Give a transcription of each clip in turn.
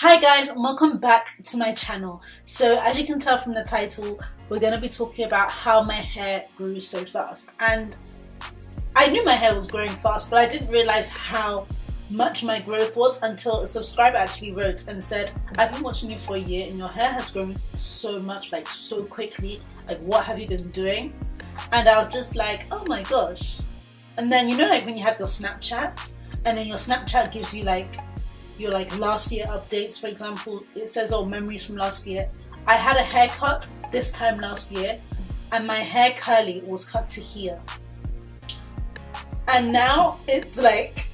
Hi guys, and welcome back to my channel. So as you can tell from the title, we're going to be talking about how my hair grew so fast. And I knew my hair was growing fast, but I didn't realize how much my growth was until a subscriber actually wrote and said, I've been watching you for a year and your hair has grown so much, like so quickly. Like, what have you been doing? And I was just like, oh my gosh. And then, you know, like when you have your Snapchat and then your Snapchat gives you like your last year updates. For example, it says, oh, memories from last year. I had a haircut this time last year and my hair curly was cut to here, and now it's like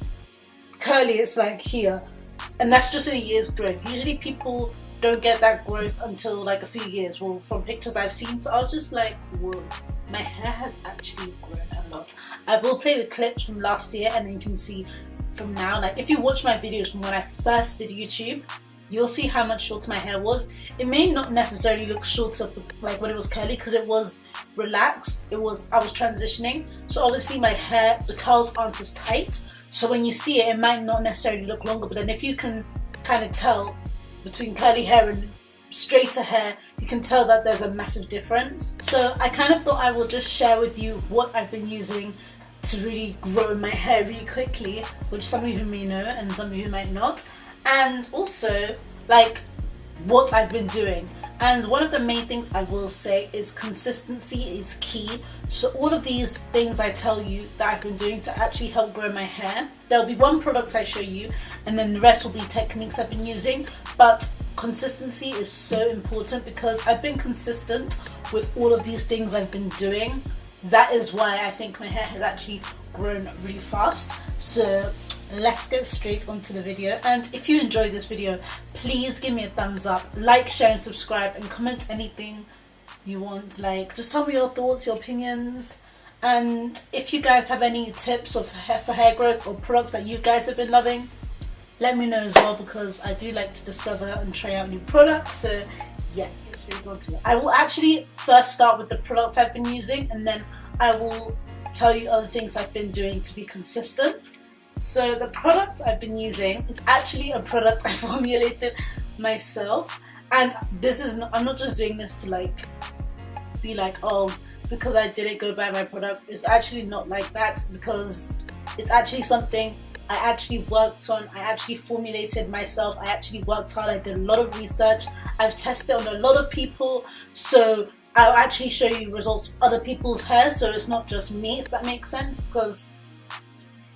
curly, it's like here, and that's just in a year's growth. Usually people don't get that growth until like a few years. Well, from pictures I've seen, so I was just like, whoa, my hair has actually grown a lot. I will play the clips from last year and then you can see from now. Like, if you watch my videos from when I first did YouTube, you'll see how much shorter my hair was. It may not necessarily look shorter like when it was curly because it was relaxed. I was transitioning, so obviously my hair, the curls aren't as tight, so when you see it, it might not necessarily look longer. But then if you can kind of tell between curly hair and straighter hair, you can tell that there's a massive difference. So I kind of thought I will just share with you what I've been using to really grow my hair really quickly, which some of you may know and some of you might not, and also like what I've been doing. And one of the main things I will say is consistency is key. So all of these things I tell you that I've been doing to actually help grow my hair, there'll be one product I show you and then the rest will be techniques I've been using. But consistency is so important because I've been consistent with all of these things I've been doing. That is why I think my hair has actually grown really fast. So let's get straight onto the video. And if you enjoyed this video, please give me a thumbs up, like, share and subscribe, and comment anything you want. Like, just tell me your thoughts, your opinions, and if you guys have any tips for hair growth or products that you guys have been loving, let me know as well, because I do like to discover and try out new products. So yeah, let's get onto it. I will actually first start with the product I've been using, and then I will tell you other things I've been doing to be consistent. So the product I've been using, it's actually a product I formulated myself, and this is not, I'm not just doing this to like be like, oh, because I did it, go buy my product. It's actually not like that, because it's actually something I actually worked on. I actually formulated myself. I actually worked hard. I did a lot of research. I've tested on a lot of people, so I'll actually show you results of other people's hair, so it's not just me, if that makes sense. Because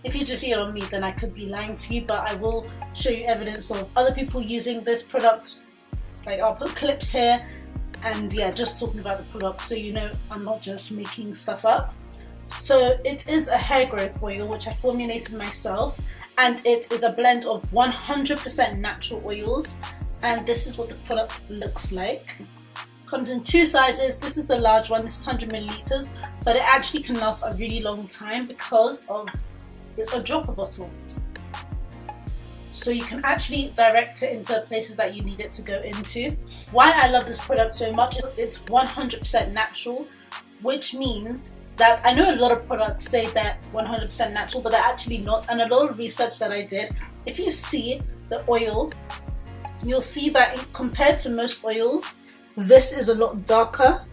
if you just see it on me, then I could be lying to you, but I will show you evidence of other people using this product. Like, I'll put clips here, and yeah, just talking about the product so you know I'm not just making stuff up. So it is a hair growth oil which I formulated myself, and it is a blend of 100% natural oils, and this is what the product looks like. Comes in two sizes. This is the large one, this is 100 milliliters, but it actually can last a really long time because of it's a dropper bottle, so you can actually direct it into places that you need it to go into. Why I love this product so much is it's 100% natural, which means that I know a lot of products say they're 100% natural, but they're actually not. And a lot of research that I did, if you see the oil, you'll see that compared to most oils, this is a lot darker.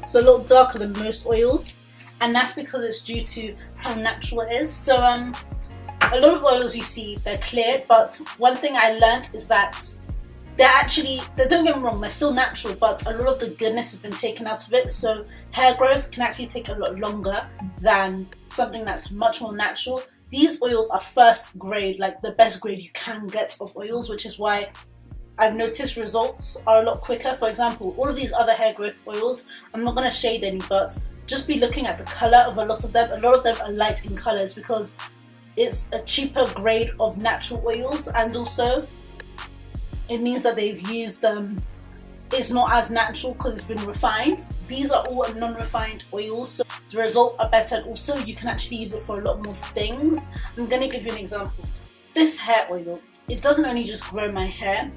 It's a lot darker than most oils, and that's because it's due to how natural it is. So a lot of oils you see, they're clear, but one thing I learned is that don't get me wrong, they're still natural, but a lot of the goodness has been taken out of it. So hair growth can actually take a lot longer than something that's much more natural. These oils are first grade, like the best grade you can get of oils, which is why I've noticed results are a lot quicker. For example, all of these other hair growth oils, I'm not going to shade any, but just be looking at the color of a lot of them. A lot of them are light in colors because it's a cheaper grade of natural oils, and also it means that they've used it's not as natural because it's been refined. These are all non-refined oils, so the results are better, and also you can actually use it for a lot more things. I'm going to give you an example. This hair oil, it doesn't only just grow my hair,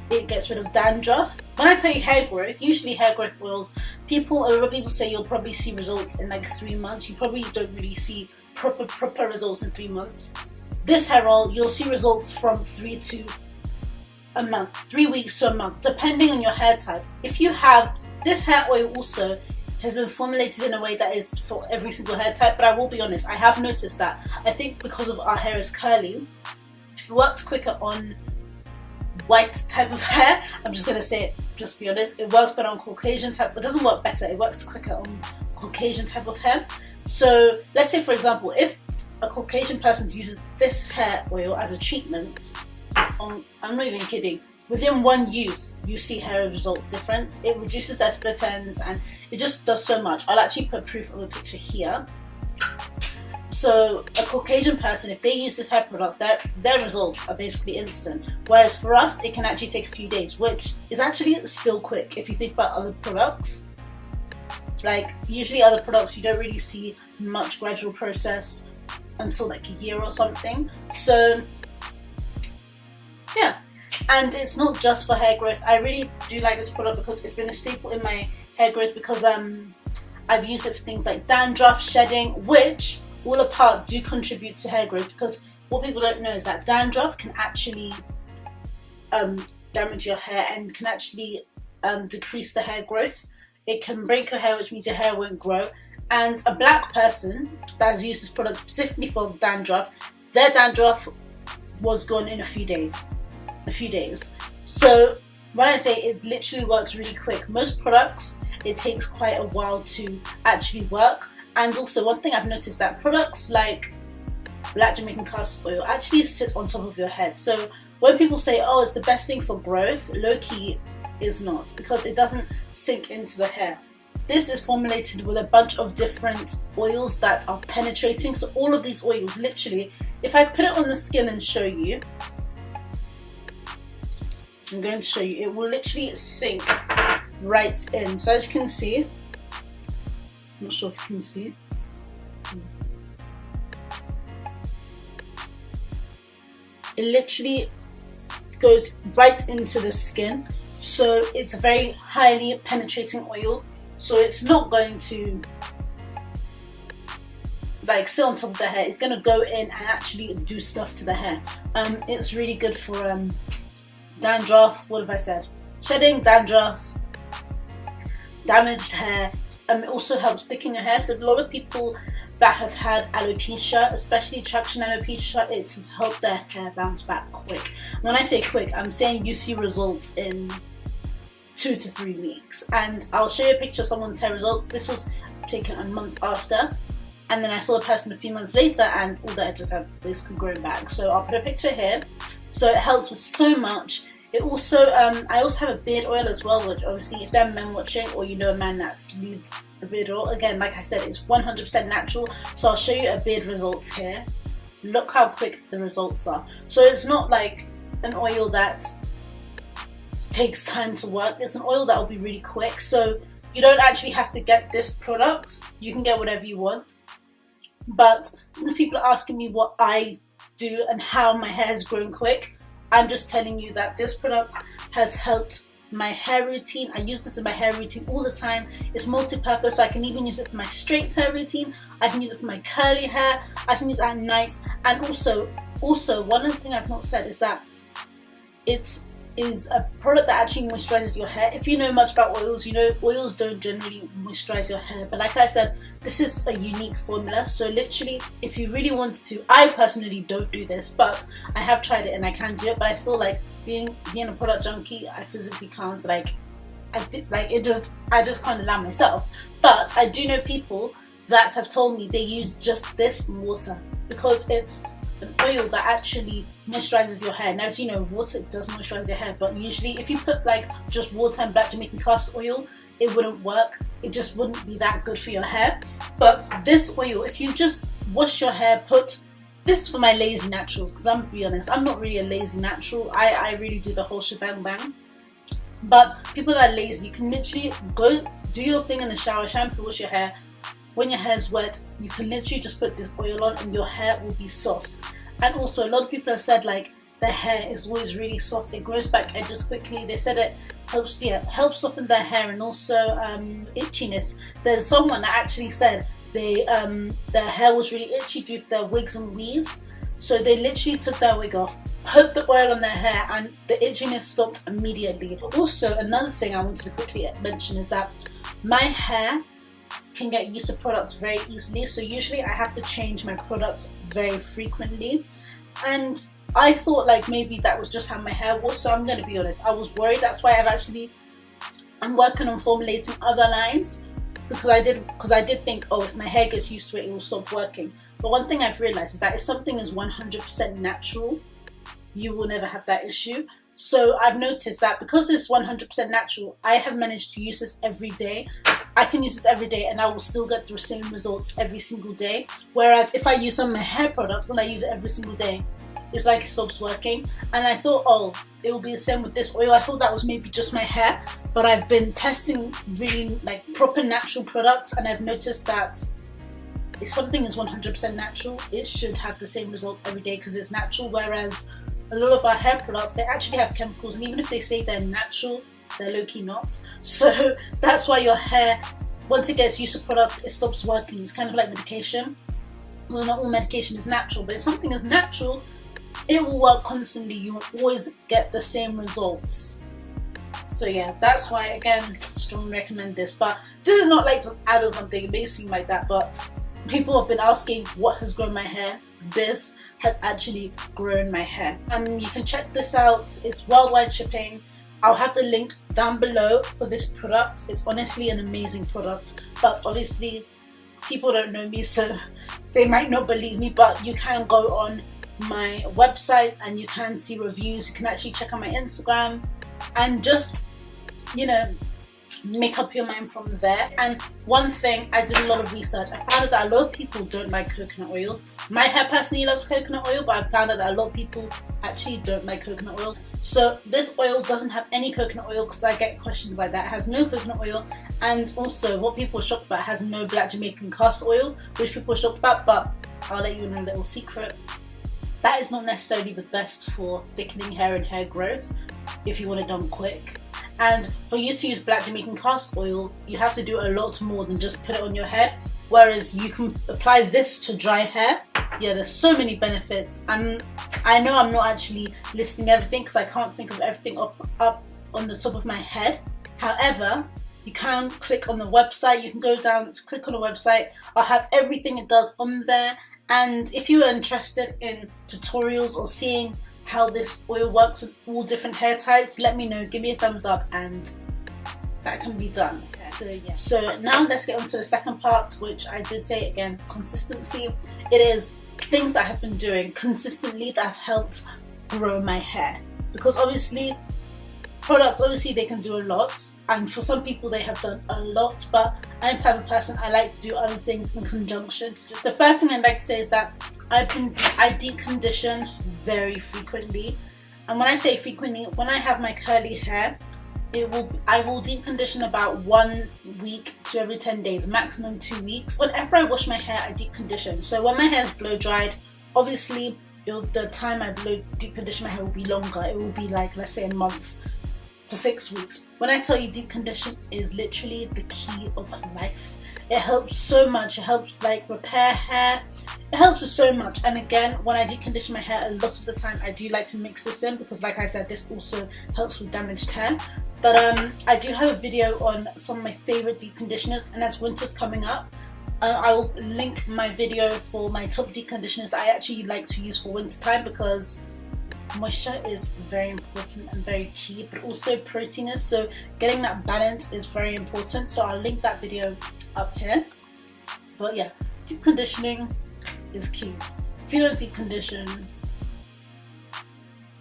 it gets rid of dandruff. When I tell you hair growth, usually hair growth oils, a lot of people say you'll probably see results in like 3 months. You probably don't really see proper results in 3 months. This hair oil, you'll see results from 3 to a month, 3 weeks to a month, depending on your hair type. If you have this hair oil also has been formulated in a way that is for every single hair type, but I will be honest, I have noticed that I think because of our hair is curly, it works quicker on white type of hair. I'm just gonna say it, just be honest, it works better on Caucasian type. It doesn't work better, it works quicker on Caucasian type of hair. So let's say, for example, if a Caucasian person uses this hair oil as a treatment, I'm not even kidding, within one use you see hair result difference. It reduces their split ends and it just does so much. I'll actually put proof of the picture here. So a Caucasian person, if they use this hair product, their results are basically instant. Whereas for us, it can actually take a few days, which is actually still quick if you think about other products. Like usually other products, you don't really see much gradual process until like a year or something. So yeah, and it's not just for hair growth. I really do like this product because it's been a staple in my hair growth because I've used it for things like dandruff, shedding, which all apart do contribute to hair growth, because what people don't know is that dandruff can actually damage your hair and can actually decrease the hair growth. It can break your hair, which means your hair won't grow. And a black person that has used this product specifically for dandruff, their dandruff was gone in a few days. So when I say it literally works really quick, most products it takes quite a while to actually work. And also one thing I've noticed, that products like black Jamaican castor oil actually sit on top of your head. So when people say, oh, it's the best thing for growth, low-key is not, because it doesn't sink into the hair. This is formulated with a bunch of different oils that are penetrating. So all of these oils, literally, if I put it on the skin and show you, I'm going to show you, it will literally sink right in. So as you can see, I'm not sure if you can see, it literally goes right into the skin. So it's a very highly penetrating oil. So it's not going to like sit on top of the hair. It's going to go in and actually do stuff to the hair. It's really good for dandruff, what have I said? Shedding, dandruff, damaged hair. It also helps thicken your hair. So a lot of people that have had alopecia, especially traction alopecia, it has helped their hair bounce back quick. When I say quick, I'm saying you see results in 2 to 3 weeks. And I'll show you a picture of someone's hair results. This was taken a month after, and then I saw the person a few months later and all the edges have basically grown back. So I'll put a picture here. So it helps with so much. It also, I also have a beard oil as well, which obviously if there are men watching or you know a man that needs the beard oil, again, like I said, it's 100% natural. So I'll show you a beard results here. Look how quick the results are. So it's not like an oil that takes time to work. It's an oil that will be really quick. So you don't actually have to get this product. You can get whatever you want. But since people are asking me what I do and how my hair has grown quick, I'm just telling you that this product has helped my hair routine. I use this in my hair routine all the time. It's multi-purpose, so I can even use it for my straight hair routine. I can use it for my curly hair. I can use it at night. And also one other thing I've not said is that it is a product that actually moisturizes your hair. If you know much about oils, you know oils don't generally moisturize your hair, but like I said, this is a unique formula. So literally, if you really wanted to, I personally don't do this, but I have tried it and I can do it. But I feel like being a product junkie, I physically can't. Like I just can't allow myself. But I do know people that have told me they use just this in water because it's an oil that actually moisturizes your hair. Now, as you know, water does moisturize your hair, but usually if you put like just water and black Jamaican castor oil, it wouldn't work. It just wouldn't be that good for your hair. But this oil, if you just wash your hair, this is for my lazy naturals, because I'm gonna be honest, I'm not really a lazy natural. I really do the whole shebang bang. But people that are lazy, you can literally go do your thing in the shower, shampoo, wash your hair. When your hair's wet, you can literally just put this oil on and your hair will be soft. And also, a lot of people have said like their hair is always really soft. It grows back edges quickly. They said it helps soften their hair, and also itchiness. There's someone that actually said their hair was really itchy due to their wigs and weaves. So they literally took their wig off, put the oil on their hair and the itchiness stopped immediately. Also, another thing I wanted to quickly mention is that my hair can get used to products very easily, so usually I have to change my products very frequently, and I thought like maybe that was just how my hair was, so I'm gonna be honest, I was worried. That's why I'm working on formulating other lines, because I did think, oh, if my hair gets used to it, it will stop working. But one thing I've realized is that if something is 100% natural, you will never have that issue. So I've noticed that because it's 100% natural, I have managed to use this every day. I can use this every day and I will still get the same results every single day. Whereas if I use some of my hair products and I use it every single day, it's like it stops working. And I thought, oh, it will be the same with this oil. I thought that was maybe just my hair, but I've been testing really like proper natural products, and I've noticed that if something is 100% natural, it should have the same results every day because it's natural. Whereas a lot of our hair products, they actually have chemicals, and even if they say they're natural, they're low-key not. So that's why your hair, once it gets used to products, it stops working. It's kind of like medication. Well, not all medication is natural, but if something is natural, it will work constantly. You will always get the same results. So yeah, that's why, again, strongly recommend this. But this is not like some ad or something. It may seem like that, but people have been asking what has grown my hair. This has actually grown my hair. You can check this out. It's worldwide shipping. I'll have the link down below for this product. It's honestly an amazing product, but obviously people don't know me, so they might not believe me. But you can go on my website and you can see reviews. You can actually check out my Instagram and just, you know, make up your mind from there. And one thing, I did a lot of research. I found out that a lot of people don't like coconut oil. My hair personally loves coconut oil, but I found out that a lot of people actually don't like coconut oil. So this oil doesn't have any coconut oil, because I get questions like that. It has no coconut oil, and also what people are shocked about, it has no black Jamaican castor oil, which people are shocked about. But I'll let you in a little secret. That is not necessarily the best for thickening hair and hair growth if you want it done quick. And for you to use black Jamaican castor oil, you have to do a lot more than just put it on your head. Whereas you can apply this to dry hair. Yeah, there's so many benefits. And I know I'm not actually listing everything because I can't think of everything up on the top of my head. However, you can click on the website. You can go down, click on the website. I'll have everything it does on there. And if you are interested in tutorials or seeing how this oil works with all different hair types, let me know, give me a thumbs up, and that can be done. Okay. So now let's get on to the second part, which I did say again, consistency. It is things that I have been doing consistently that have helped grow my hair, because obviously products, obviously they can do a lot, and for some people they have done a lot, but I'm the type of person, I like to do other things in conjunction. The first thing I'd like to say is that I deep condition very frequently. And when I say frequently, when I have my curly hair, I will deep condition about 1 week to every 10 days, maximum 2 weeks. Whenever I wash my hair, I deep condition. So when my hair is blow dried, obviously the time I deep condition my hair will be longer. It will be like, let's say, a month to 6 weeks. When I tell you deep condition is literally the key of life. It helps so much. It helps like repair hair. It helps with so much. And again, when I deep condition my hair, a lot of the time I do like to mix this in, because like I said, this also helps with damaged hair. But I do have a video on some of my favorite deep conditioners, and as winter's coming up, I will link my video for my top deep conditioners that I actually like to use for winter time, because moisture is very important and very key, but also protein is, so getting that balance is very important. So I'll link that video up here. But yeah, deep conditioning is key. If you don't deep condition,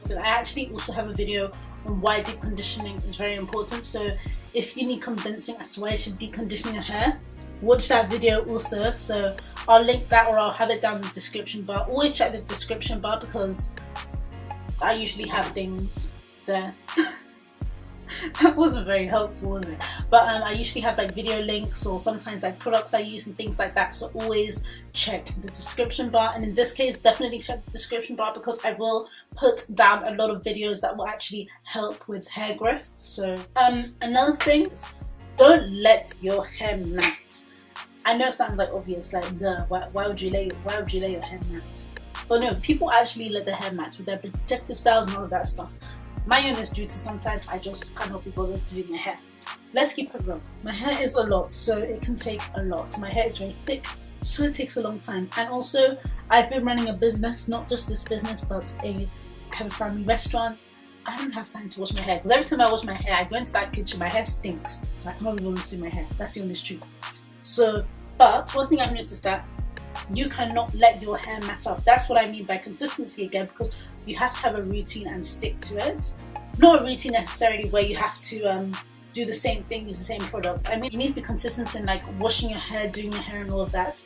so I actually also have a video on why deep conditioning is very important. So if you need convincing as to why you should deep condition your hair, watch that video also. So I'll link that, or I'll have it down in the description bar. Always check the description bar, because I usually have things there. That wasn't very helpful, was it? But I usually have like video links, or sometimes like products I use and things like that. So always check the description bar, and in this case definitely check the description bar, because I will put down a lot of videos that will actually help with hair growth. So another thing is, don't let your hair mat. I know it sounds like obvious, like duh, why would you lay your hair mat? But no, people actually let their hair match with their protective styles and all of that stuff. My own is due to sometimes I just can't help people to do my hair. Let's keep it real. My hair is a lot, so it can take a lot. My hair is very thick, so it takes a long time. And also, I've been running a business, not just this business, but I have a family restaurant. I don't have time to wash my hair, because every time I wash my hair, I go into that kitchen, my hair stinks, so I cannot be bothered to do my hair. That's the honest truth. So, but one thing I've noticed is that you cannot let your hair mat up. That's what I mean by consistency again, because you have to have a routine and stick to it. Not a routine necessarily where you have to do the same thing, use the same products. I mean, you need to be consistent in like washing your hair, doing your hair and all of that.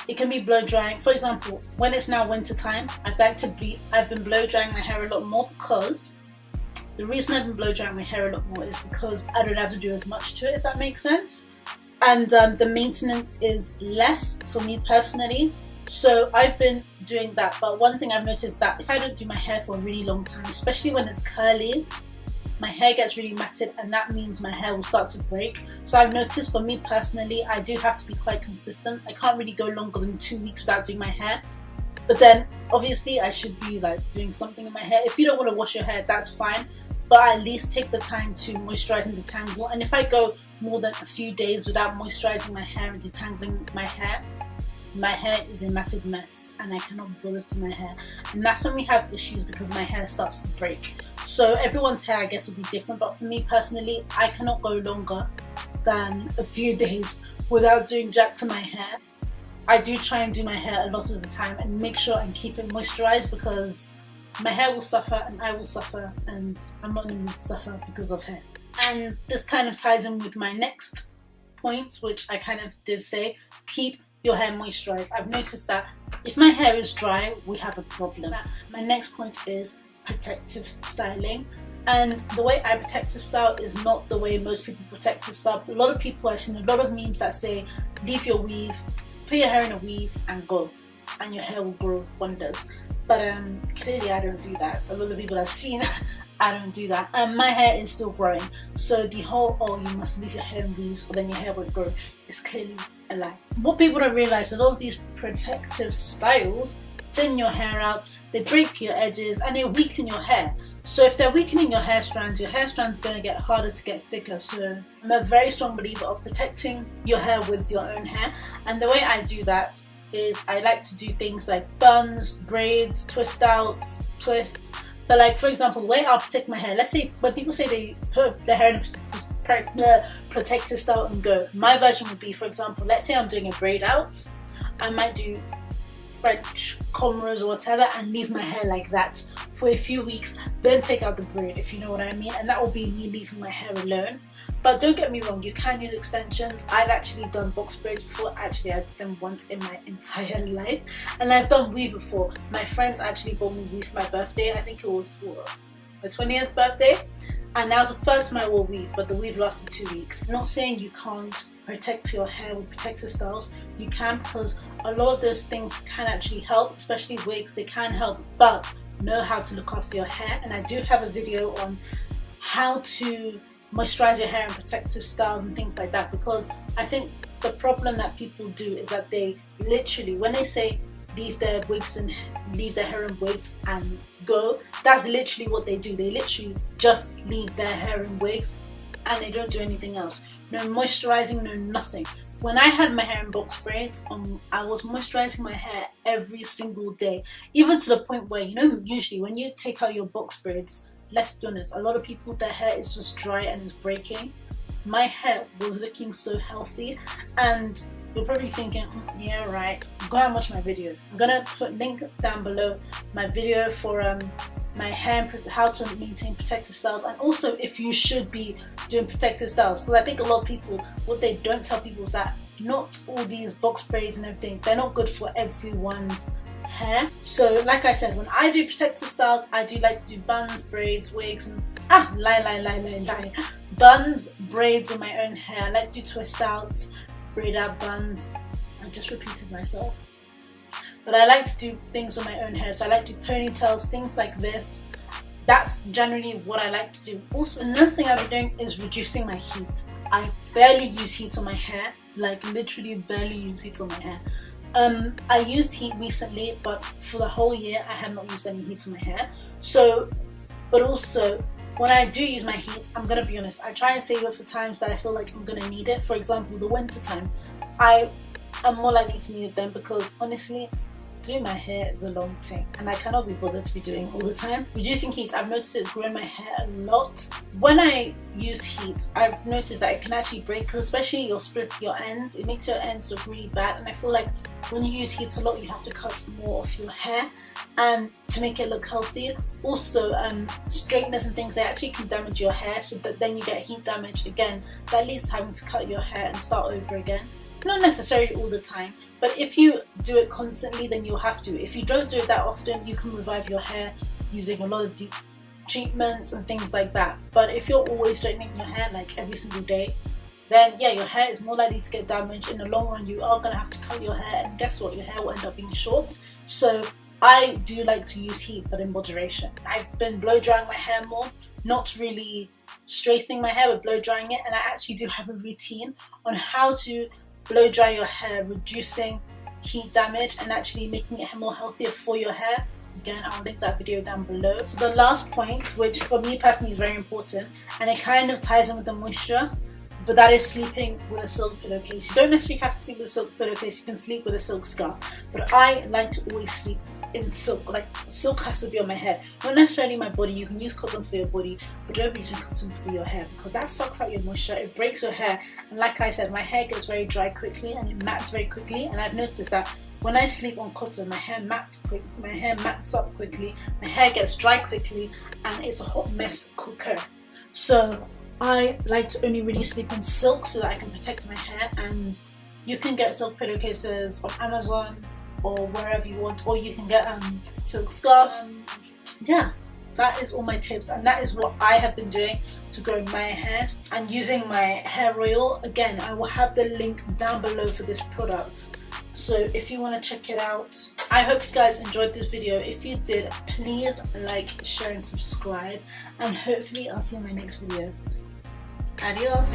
It can be blow drying. For example, when it's now winter time, I've been blow drying my hair a lot more, because the reason I've been blow drying my hair a lot more is because I don't have to do as much to it, if that makes sense. And the maintenance is less for me personally. So I've been doing that. But one thing I've noticed is that if I don't do my hair for a really long time, especially when it's curly, my hair gets really matted, and that means my hair will start to break. So I've noticed for me personally, I do have to be quite consistent. I can't really go longer than 2 weeks without doing my hair. But then obviously I should be like doing something in my hair. If you don't want to wash your hair, that's fine, but at least take the time to moisturize and detangle. And if I go more than a few days without moisturizing my hair and detangling my hair is a matted mess, and I cannot bother to my hair. And that's when we have issues, because my hair starts to break. So everyone's hair, I guess, will be different, but for me personally, I cannot go longer than a few days without doing jack to my hair. I do try and do my hair a lot of the time and make sure and keep it moisturized, because my hair will suffer and I will suffer, and I'm not going to suffer because of hair. And this kind of ties in with my next point, which I kind of did say: keep your hair moisturized. I've noticed that if my hair is dry, we have a problem. My next point is protective styling. And the way I protective style is not the way most people protective style. A lot of people, I've seen a lot of memes that say leave your weave, put your hair in a weave and go, and your hair will grow wonders. But clearly I don't do that. A lot of people I've seen, I don't do that. And my hair is still growing. So the whole, oh, you must leave your hair in weaves or then your hair will grow, is clearly a lie. What people don't realize, a lot of these protective styles thin your hair out, they break your edges, and they weaken your hair. So if they're weakening your hair strands is going to get harder to get thicker. So I'm a very strong believer of protecting your hair with your own hair. And the way I do that is I like to do things like buns, braids, twist outs, twists. But like, for example, the way I'll protect my hair, let's say when people say they put their hair in a protective style and go, my version would be, for example, let's say I'm doing a braid out, I might do French cornrows or whatever and leave my hair like that for a few weeks, then take out the braid, if you know what I mean. And that will be me leaving my hair alone. But don't get me wrong, you can use extensions. I've actually done box braids before. Actually, I've done them once in my entire life. And I've done weave before. My friends actually bought me weave for my birthday. I think it was my 20th birthday. And that was the first time I wore weave, but the weave lasted 2 weeks. I'm not saying you can't protect your hair with protective styles. You can, because a lot of those things can actually help, especially wigs, they can help, but know how to look after your hair. And I do have a video on how to moisturize your hair and protective styles and things like that, because I think the problem that people do is that they literally, when they say leave their hair in wigs and go, that's literally what they do. They literally just leave their hair in wigs and they don't do anything else. No moisturizing, no nothing. When I had my hair in box braids, I was moisturizing my hair every single day, even to the point where, you know, usually when you take out your box braids, let's be honest, a lot of people, their hair is just dry and is breaking. My hair was looking so healthy, and you're probably thinking, yeah, right, go and watch my video. I'm gonna put link down below my video for my hair, how to maintain protective styles, and also if you should be doing protective styles, because I think a lot of people, what they don't tell people is that not all these box braids and everything, they're not good for everyone's hair. So like I said, when I do protective styles, I do like to do buns, braids, wigs, and buns, braids in my own hair. I like to do twist outs, braid out buns. I just repeated myself. But I like to do things on my own hair. So I like to do ponytails, things like this. That's generally what I like to do. Also, another thing I've been doing is reducing my heat. I barely use heat on my hair, like literally barely use heat on my hair. I used heat recently, but for the whole year I had not used any heat on my hair. So, but also when I do use my heat, I'm gonna be honest, I try and save it for times that I feel like I'm gonna need it. For example, the winter time, I am more likely to need it then, because honestly, doing my hair is a long thing and I cannot be bothered to be doing all the time. Reducing heat, I've noticed it's growing my hair a lot. When I used heat, I've noticed that it can actually break, because especially your ends, it makes your ends look really bad, and I feel like when you use heat a lot, you have to cut more of your hair and to make it look healthy. Also, straighteners and things, they actually can damage your hair, so that then you get heat damage again. That leads to having to cut your hair and start over again. Not necessarily all the time, but if you do it constantly, then you'll have to. If you don't do it that often, you can revive your hair using a lot of deep treatments and things like that. But if you're always straightening your hair like every single day, then yeah, your hair is more likely to get damaged. In the long run, you are going to have to cut your hair, and guess what, your hair will end up being short. So I do like to use heat, but in moderation. I've been blow drying my hair more, not really straightening my hair, but blow drying it, and I actually do have a routine on how to blow dry your hair, reducing heat damage and actually making it more healthier for your hair. Again, I'll link that video down below. So the last point, which for me personally is very important, and it kind of ties in with the moisture, but that is sleeping with a silk pillowcase. You don't necessarily have to sleep with a silk pillowcase, you can sleep with a silk scarf, but I like to always sleep in silk. Like, silk has to be on my hair, not necessarily my body. You can use cotton for your body, but don't be using cotton for your hair, because that sucks out your moisture, it breaks your hair, and like I said, my hair gets very dry quickly and it mats very quickly, and I've noticed that when I sleep on cotton, my hair mats up quickly, my hair gets dry quickly, and it's a hot mess quicker. So I like to only really sleep in silk so that I can protect my hair, and you can get silk pillowcases on Amazon or wherever you want, or you can get silk scarves. Yeah, that is all my tips, and that is what I have been doing to grow my hair and using my hair oil. Again, I will have the link down below for this product, so if you want to check it out. I hope you guys enjoyed this video. If you did, please like, share and subscribe, and hopefully I'll see you in my next video. Adios.